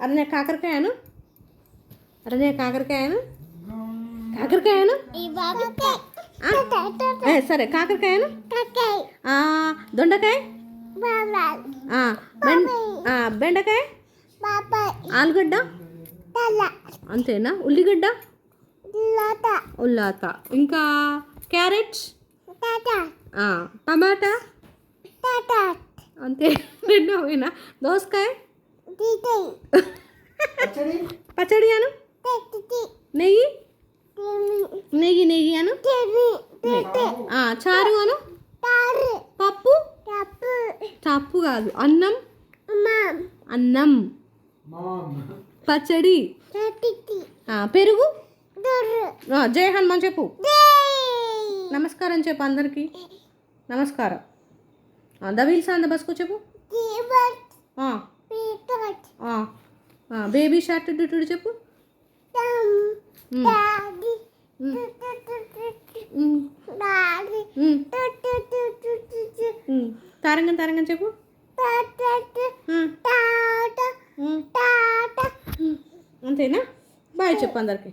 అరణ్య కాకరకాయను అరణ్య కాకరకాయను కాకరకాయను సరే కాకరకాయను దొండకాయ బెండకాయ ఆలుగడ్డ అంతేనా ఉల్లిగడ్డ ఉల్లాత ఇంకా క్యారెట్ టమాటా అంతే రెండు పోయినా దోసకాయ పచ్చడి అను నెయ్యి నెయ్యి నెయ్యి అను చారు అను పప్పు తప్పు కాదు అన్నం అన్నం పచ్చడి పెరుగు జై హనుమాన్ చెప్పు నమస్కారం చెప్పు అందరికి నమస్కారం దవీల్ సాంద బస్కు చెప్పు బేబీ షార్ట్ డుడు చెప్పు తారంగం తారంగం చెప్పు అంతేనా బాయ్ చెప్పు అందరికి